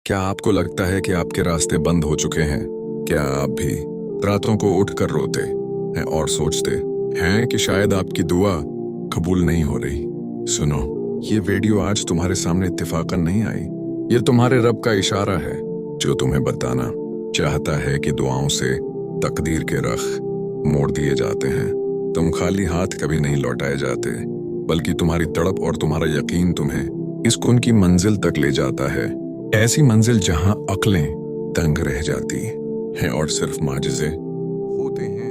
क्या आपको लगता है कि आपके रास्ते बंद हो चुके हैं? क्या आप भी रातों को उठकर रोते हैं और सोचते हैं कि शायद आपकी दुआ कबूल नहीं हो रही? सुनो, ये वीडियो आज तुम्हारे सामने इत्तेफाकन नहीं आई। ये तुम्हारे रब का इशारा है जो तुम्हें बताना चाहता है कि दुआओं से तकदीर के रख मोड़ दिए जाते हैं। तुम खाली हाथ कभी नहीं लौटाए जाते, बल्कि तुम्हारी तड़प और तुम्हारा यकीन तुम्हें इस कुन की मंजिल तक ले जाता है। ऐसी मंजिल जहां अक्लें दंग रह जाती हैं और सिर्फ माजिज़े होते हैं।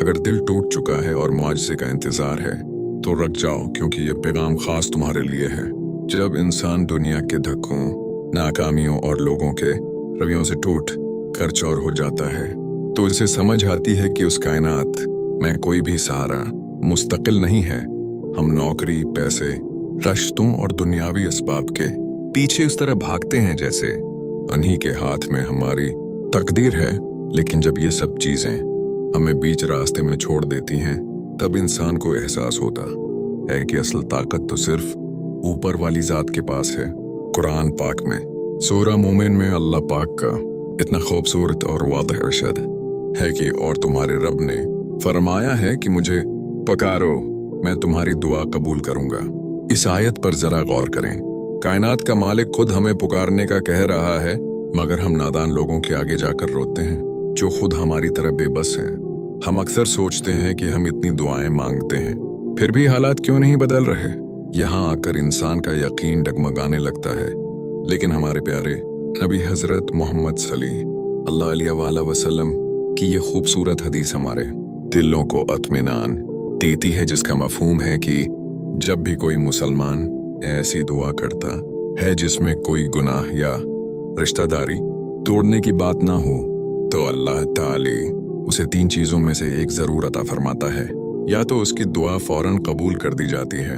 अगर दिल टूट चुका है और मुआजिज़े का इंतजार है तो रुक जाओ, क्योंकि ये पैगाम खास तुम्हारे लिए है। जब इंसान दुनिया के धक्कों, नाकामियों और लोगों के रवैयों से टूट कर चौर हो जाता है तो उसे समझ आती है कि उस कायनात में कोई भी सहारा मुस्तकिल नहीं है। हम नौकरी, पैसे, रिश्तों और दुनियावी असबाब के पीछे उस तरह भागते हैं जैसे उन्हीं के हाथ में हमारी तकदीर है। लेकिन जब ये सब चीजें हमें बीच रास्ते में छोड़ देती हैं, तब इंसान को एहसास होता है कि असल ताकत तो सिर्फ ऊपर वाली जात के पास है। कुरान पाक में सूरा मोमिन में अल्लाह पाक का इतना खूबसूरत और वाज़ेह इरशाद है कि और तुम्हारे रब ने फरमाया है कि मुझे पुकारो, मैं तुम्हारी दुआ कबूल करूंगा। इस आयत पर जरा गौर करें। कायनात का मालिक खुद हमें पुकारने का कह रहा है, मगर हम नादान लोगों के आगे जाकर रोते हैं जो खुद हमारी तरह बेबस हैं। हम अक्सर सोचते हैं कि हम इतनी दुआएं मांगते हैं, फिर भी हालात क्यों नहीं बदल रहे। यहाँ आकर इंसान का यकीन डगमगाने लगता है। लेकिन हमारे प्यारे नबी हजरत मोहम्मद सल्लल्लाहु अलैहि वसल्लम की ये खूबसूरत हदीस हमारे दिलों को इत्मीनान देती है, जिसका मफहूम है कि जब भी कोई मुसलमान ऐसी दुआ करता है जिसमें कोई गुनाह या रिश्तेदारी तोड़ने की बात ना हो, तो अल्लाह ताली उसे 3 चीजों में से एक जरूर अता फरमाता है। या तो उसकी दुआ फौरन कबूल कर दी जाती है,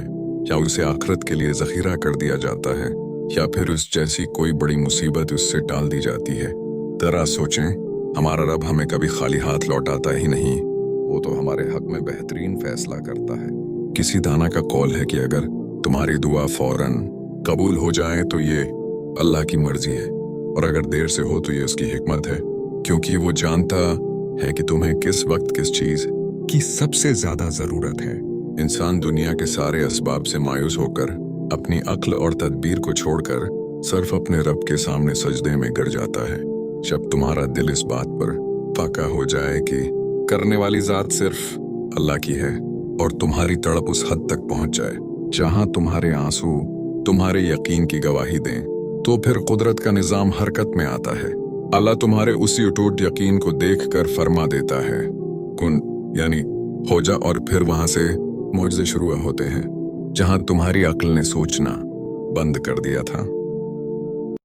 या उसे आखिरत के लिए जखीरा कर दिया जाता है, या फिर उस जैसी कोई बड़ी मुसीबत उससे टाल दी जाती है। जरा सोचें, हमारा रब हमें कभी खाली हाथ लौटाता ही नहीं, वो तो हमारे हक में बेहतरीन फैसला करता है। किसी दाना का कौल है कि अगर तुम्हारी दुआ फौरन कबूल हो जाए तो ये अल्लाह की मर्जी है, और अगर देर से हो तो ये उसकी हिकमत है, क्योंकि वो जानता है कि तुम्हें किस वक्त किस चीज की सबसे ज्यादा जरूरत है। इंसान दुनिया के सारे असबाब से मायूस होकर अपनी अक्ल और तदबीर को छोड़कर सिर्फ अपने रब के सामने सजदे में गिर जाता है। जब तुम्हारा दिल इस बात पर पक्का हो जाए कि करने वाली जात सिर्फ अल्लाह की है, और तुम्हारी तड़प उस हद तक पहुंच जाए जहां तुम्हारे आंसू तुम्हारे यकीन की गवाही दें, तो फिर कुदरत का निजाम हरकत में आता है। अल्लाह तुम्हारे उसी अटूट यकीन को देखकर फरमा देता है, कुन यानी हो जा, और फिर वहां से मुआजिज़े शुरू होते हैं जहां तुम्हारी अक्ल ने सोचना बंद कर दिया था।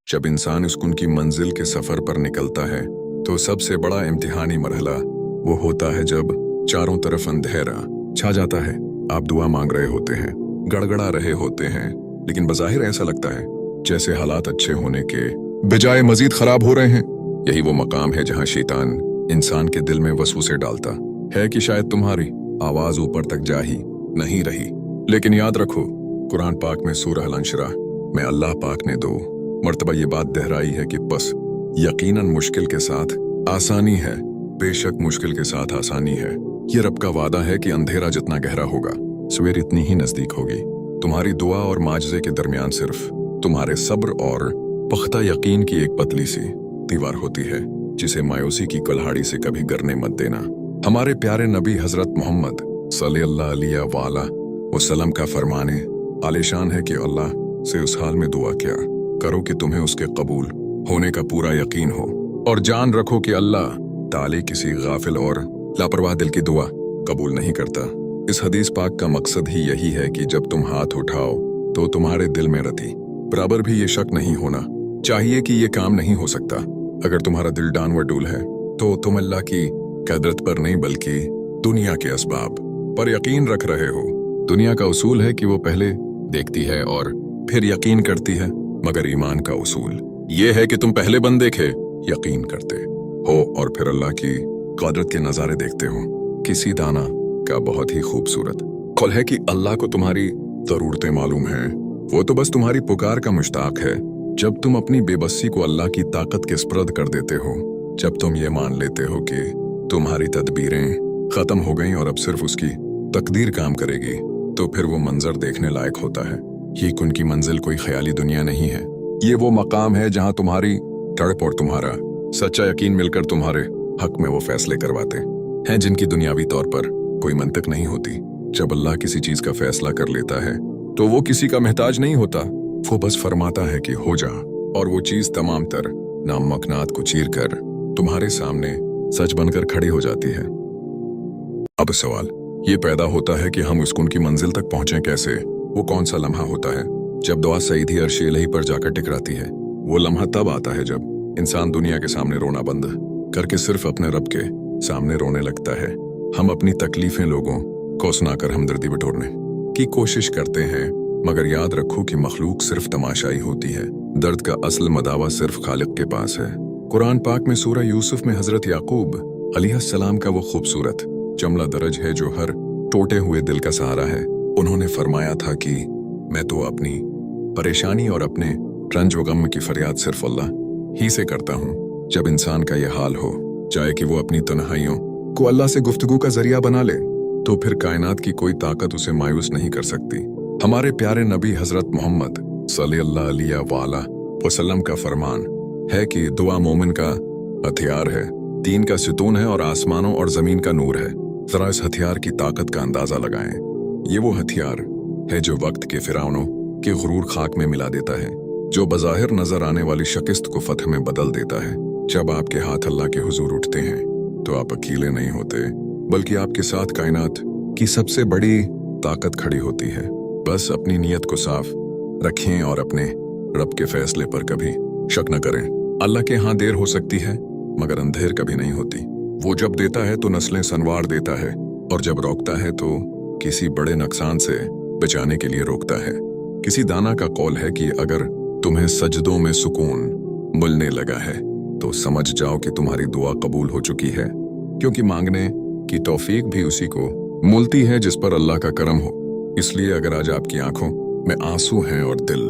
जब इंसान उस कुन की मंजिल के सफर पर निकलता है तो सबसे बड़ा इम्तिहानी मरहला वो होता है जब चारों तरफ अंधेरा छा जाता है। आप दुआ मांग रहे होते हैं, गड़गड़ा रहे होते हैं, लेकिन बज़ाहिर ऐसा लगता है जैसे हालात अच्छे होने के बजाय मजीद खराब हो रहे हैं। यही वो मकाम है जहां शैतान इंसान के दिल में वसवसे डालता है कि शायद तुम्हारी आवाज ऊपर तक जा ही नहीं रही। लेकिन याद रखो, कुरान पाक में सूरह अल-अंशरा में अल्लाह पाक ने 2 मर्तबा ये बात दोहराई है कि बस यकीनन मुश्किल के साथ आसानी है, बेशक मुश्किल के साथ आसानी है। ये रब का वादा है कि अंधेरा जितना गहरा होगा, सवेर इतनी ही नजदीक होगी। तुम्हारी दुआ और माजिज़े के दरमियान सिर्फ तुम्हारे सब्र और पुख्ता यकीन की एक पतली सी दीवार होती है, जिसे मायूसी की कुल्हाड़ी से कभी गिरने मत देना। हमारे प्यारे नबी हजरत मोहम्मद सल्लल्लाहु अलैहि वसल्लम का फरमाने आलिशान है कि अल्लाह से उस हाल में दुआ क्या करो कि तुम्हें उसके कबूल होने का पूरा यकीन हो, और जान रखो कि अल्लाह ताली किसी गाफिल और लापरवाह दिल की दुआ कबूल नहीं करता। इस हदीस पाक का मकसद ही यही है कि जब तुम हाथ उठाओ तो तुम्हारे दिल में रति बराबर भी ये शक नहीं होना चाहिए कि ये काम नहीं हो सकता। अगर तुम्हारा दिल डानवडूल है तो तुम अल्लाह की कदरत पर नहीं बल्कि दुनिया के असबाब पर यकीन रख रहे हो। दुनिया का उसूल है कि वो पहले देखती है और फिर यकीन करती है, मगर ईमान का उसूल ये है कि तुम पहले बन देखे यकीन करते हो और फिर अल्लाह की कुदरत के नजारे देखते हो। किसी दाना का बहुत ही खूबसूरत कौल है कि अल्लाह को तुम्हारी जरूरतें मालूम हैं, वो तो बस तुम्हारी पुकार का मुश्ताक है। जब तुम अपनी बेबसी को अल्लाह की ताकत के स्पर्द कर देते हो, जब तुम ये मान लेते हो कि तुम्हारी तदबीरें खत्म हो गईं और अब सिर्फ उसकी तकदीर काम करेगी, तो फिर वो मंजर देखने लायक होता है। ये उनकी मंजिल कोई ख्याली दुनिया नहीं है, ये वो मकाम है जहां तुम्हारी तड़प और तुम्हारा सच्चा यकीन मिलकर तुम्हारे हक में वो फैसले करवाते हैं जिनकी दुनियावी तौर पर कोई मंतक नहीं होती। जब अल्लाह किसी चीज का फैसला कर लेता है तो वो किसी का मोहताज नहीं होता, वो बस फरमाता है कि हो जा, और वो चीज तमाम तर नामुमकिनात को चीर कर तुम्हारे सामने सच बनकर खड़ी हो जाती है। अब सवाल ये पैदा होता है कि हम उस उनकी मंजिल तक पहुंचे कैसे। वो कौन सा लम्हा होता है जब दुआ सईदी अर्श इलाही पर जाकर टकराती है। वो लम्हा तब आता है जब इंसान दुनिया के सामने रोना बंद करके सिर्फ अपने रब के सामने रोने लगता है। हम अपनी तकलीफें लोगों को सुनाकर हमदर्दी बटोरने की कोशिश करते हैं, मगर याद रखो कि मखलूक सिर्फ तमाशाई होती है। दर्द का असल मदावा सिर्फ खालिक के पास है। कुरान पाक में सूरह यूसुफ में हजरत याकूब अलैहिस्सलाम का वो खूबसूरत जमला दरज है जो हर टूटे हुए दिल का सहारा है। उन्होंने फरमाया था कि मैं तो अपनी परेशानी और अपने रंज व गम की फरियाद सिर्फ अल्लाह ही से करता हूँ। जब इंसान का यह हाल हो चाहे कि वो अपनी तन्हाइयों को अल्लाह से गुफ्तगू का जरिया बना ले, तो फिर कायनात की कोई ताकत उसे मायूस नहीं कर सकती। हमारे प्यारे नबी हजरत मोहम्मद सल्लल्लाहु अलैहि वसल्लम का फरमान है कि दुआ मोमिन का हथियार है, दीन का सितून है और आसमानों और जमीन का नूर है। जरा इस हथियार की ताकत का अंदाजा लगाएं। ये वो हथियार है जो वक्त के फिरौनों के गुरूर खाक में मिला देता है, जो बज़ाहिर नजर आने वाली शिकस्त को फतह में बदल देता है। जब आपके हाथ अल्लाह के हुजूर उठते हैं तो आप अकेले नहीं होते, बल्कि आपके साथ कायनात की सबसे बड़ी ताकत खड़ी होती है। बस अपनी नीयत को साफ रखें और अपने रब के फैसले पर कभी शक न करें। अल्लाह के यहाँ देर हो सकती है मगर अंधेर कभी नहीं होती। वो जब देता है तो नस्लें संवार देता है, और जब रोकता है तो किसी बड़े नुकसान से बचाने के लिए रोकता है। किसी दाना का कौल है कि अगर तुम्हें सजदों में सुकून मिलने लगा है तो समझ जाओ कि तुम्हारी दुआ कबूल हो चुकी है, क्योंकि मांगने की तौफीक भी उसी को मिलती है जिस पर अल्लाह का करम हो। इसलिए अगर आज आपकी आंखों में आंसू हैं और दिल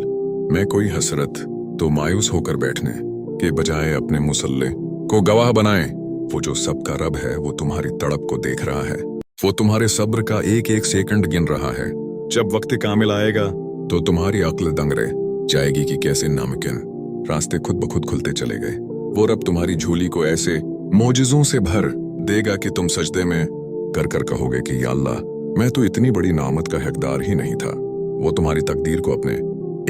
में कोई हसरत, तो मायूस होकर बैठने के बजाय अपने मुसल्ले को गवाह बनाएं। वो जो सबका रब है वो तुम्हारी तड़प को देख रहा है, वो तुम्हारे सब्र का एक एक सेकंड गिन रहा है। जब वक्त कामिल आएगा तो तुम्हारी अक्ल दंग रह जाएगी कि कैसे नामुमकिन रास्ते खुद ब खुद खुलते चले गए। वो रब तुम्हारी झोली को ऐसे मोजिज़ों से भर देगा कि तुम सजदे में कर कर कहोगे कि या अल्लाह, मैं तो इतनी बड़ी नामत का हकदार ही नहीं था। वो तुम्हारी तकदीर को अपने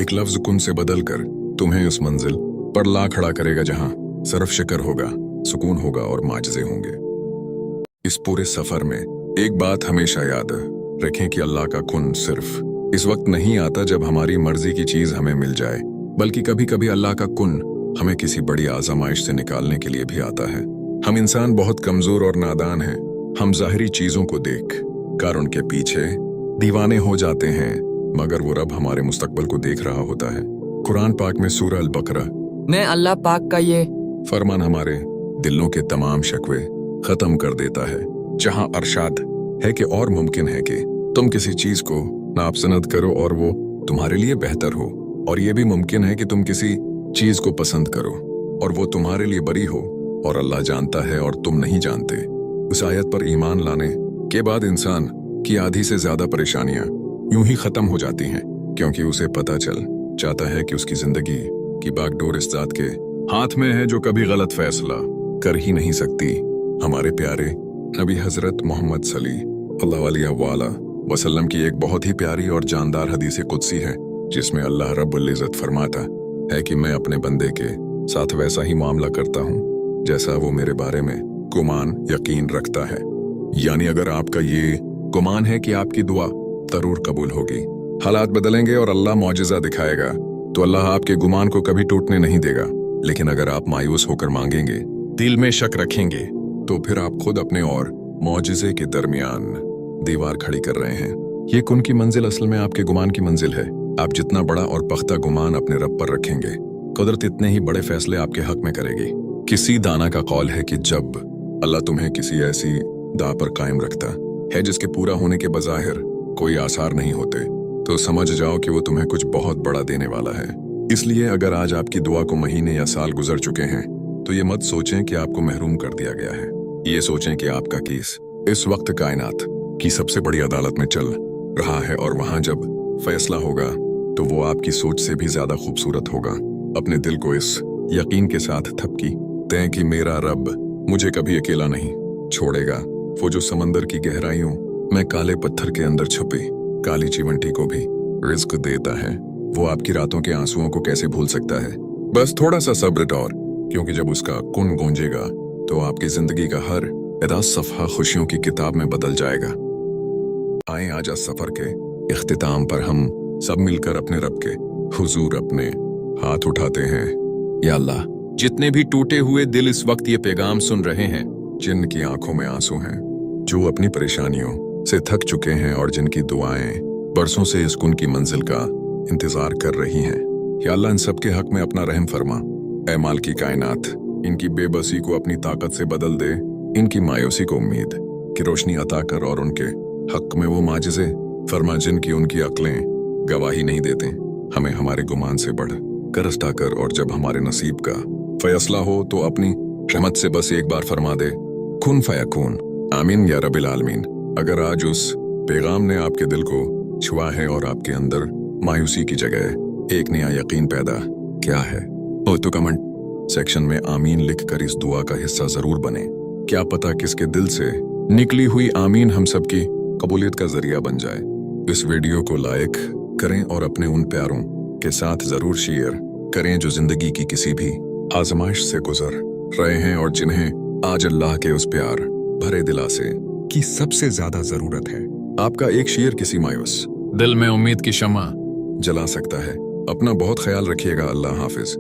एक लफ्ज कुन से बदल कर तुम्हें उस मंजिल पर ला खड़ा करेगा जहां सिर्फ शिकर होगा, सुकून होगा और माजजे होंगे। इस पूरे सफर में एक बात हमेशा याद रखें कि अल्लाह का कुन सिर्फ इस वक्त नहीं आता जब हमारी मर्जी की चीज हमें मिल जाए, बल्कि कभी कभी अल्लाह का कुन हमें किसी बड़ी आजमाइश से निकालने के लिए भी आता है। हम इंसान बहुत कमजोर और नादान हैं। हम ज़ाहिरी चीजों को देख कर उनके पीछे दीवाने हो जाते हैं, मगर वो रब हमारे मुस्तकबल को देख रहा होता है। कुरान पाक में सूरह अल बकरा मैं अल्लाह पाक का ये फरमान हमारे दिलों के तमाम शकवे खत्म कर देता है, जहां अरशाद है कि और मुमकिन है कि तुम किसी चीज को नापसंद करो और वो तुम्हारे लिए बेहतर हो, और ये भी मुमकिन है कि तुम किसी चीज को पसंद करो और वो तुम्हारे लिए बरी हो, और अल्लाह जानता है और तुम नहीं जानते। उस आयत पर ईमान लाने के बाद इंसान की आधी से ज्यादा परेशानियां यूं ही खत्म हो जाती हैं, क्योंकि उसे पता चल जाता है कि उसकी जिंदगी की बागडोर इस जात के हाथ में है जो कभी गलत फैसला कर ही नहीं सकती। हमारे प्यारे नबी हजरत मोहम्मद सल्लल्लाहु अलैहि वसल्लम की एक बहुत ही प्यारी और जानदार हदीस कुदसी है, जिसमें अल्लाह रब्बुल इज्जत फरमाता है कि मैं अपने बंदे के साथ वैसा ही मामला करता हूँ जैसा वो मेरे बारे में गुमान यकीन रखता है। यानी अगर आपका ये गुमान है कि आपकी दुआ जरूर कबूल होगी, हालात बदलेंगे और अल्लाह मौजिज़ा दिखाएगा, तो अल्लाह आपके गुमान को कभी टूटने नहीं देगा। लेकिन अगर आप मायूस होकर मांगेंगे, दिल में शक रखेंगे, तो फिर आप खुद अपने और मौजिज़े के दरमियान दीवार खड़ी कर रहे हैं। ये कुन की मंजिल असल में आपके गुमान की मंजिल है। आप जितना बड़ा और पख्ता गुमान अपने रब पर रखेंगे, कुदरत इतने ही बड़े फैसले आपके हक में करेगी। किसी दाना का कौल है कि जब अल्लाह तुम्हें किसी ऐसी दाव पर कायम रखता है जिसके पूरा होने के बज़ाहिर कोई आसार नहीं होते, तो समझ जाओ कि वो तुम्हें कुछ बहुत बड़ा देने वाला है। इसलिए अगर आज आपकी दुआ को महीने या साल गुजर चुके हैं तो ये मत सोचें कि आपको महरूम कर दिया गया है। ये सोचें कि आपका केस इस वक्त कायनात की सबसे बड़ी अदालत में चल रहा है और वहां जब फैसला होगा तो वो आपकी सोच से भी ज्यादा खूबसूरत होगा। अपने दिल को इस यकीन के साथ थपकी दें कि मेरा रब मुझे कभी अकेला नहीं छोड़ेगा। वो जो समंदर की गहराइयों में काले पत्थर के अंदर छुपी काली चिवंटी को भी रिस्क देता है, वो आपकी रातों के आंसुओं को कैसे भूल सकता है। बस थोड़ा सा सब्र और, क्योंकि जब उसका कुन गूंजेगा तो आपकी जिंदगी का हर अदा सफ़हा खुशियों की किताब में बदल जाएगा। आए आज इस सफर के इख्तिताम पर हम सब मिलकर अपने रब के हुजूर अपने हाथ उठाते हैं। या अल्लाह, जितने भी टूटे हुए दिल इस वक्त ये पैगाम सुन रहे हैं, जिनकी आंखों में आंसू हैं, जो अपनी परेशानियों से थक चुके हैं और जिनकी दुआएं बरसों से इस कुन की मंजिल का इंतजार कर रही हैं, या अल्लाह इन सब के हक में अपना रहम फरमा। ऐ माल की कायनात, इनकी बेबसी को अपनी ताकत से बदल दे, इनकी मायूसी को उम्मीद की रोशनी अता कर और उनके हक में वो माजिज़े फरमा जिनकी उनकी अक्लें गवाही नहीं देते। हमें हमारे गुमान से बढ़ कर रस्ता कर और जब हमारे नसीब का फैसला हो तो अपनी रहमत से बस एक बार फरमा दे, कुन फयकून। आमीन या रब्बिल आलमीन। अगर आज उस पैगाम ने आपके दिल को छुआ है और आपके अंदर मायूसी की जगह एक नया यकीन पैदा क्या है, हो तो कमेंट सेक्शन में आमीन लिखकर इस दुआ का हिस्सा जरूर बने। क्या पता किसके दिल से निकली हुई आमीन हम सबकी कबूलियत का जरिया बन जाए। इस वीडियो को लाइक करें और अपने उन प्यारों के साथ जरूर शेयर करें जो जिंदगी की किसी भी आजमाइश से गुजर रहे हैं और जिन्हें आज अल्लाह के उस प्यार भरे दिलासे की सबसे ज्यादा जरूरत है। आपका एक शेयर किसी मायूस दिल में उम्मीद की शम्मा जला सकता है। अपना बहुत ख्याल रखिएगा। अल्लाह हाफिज।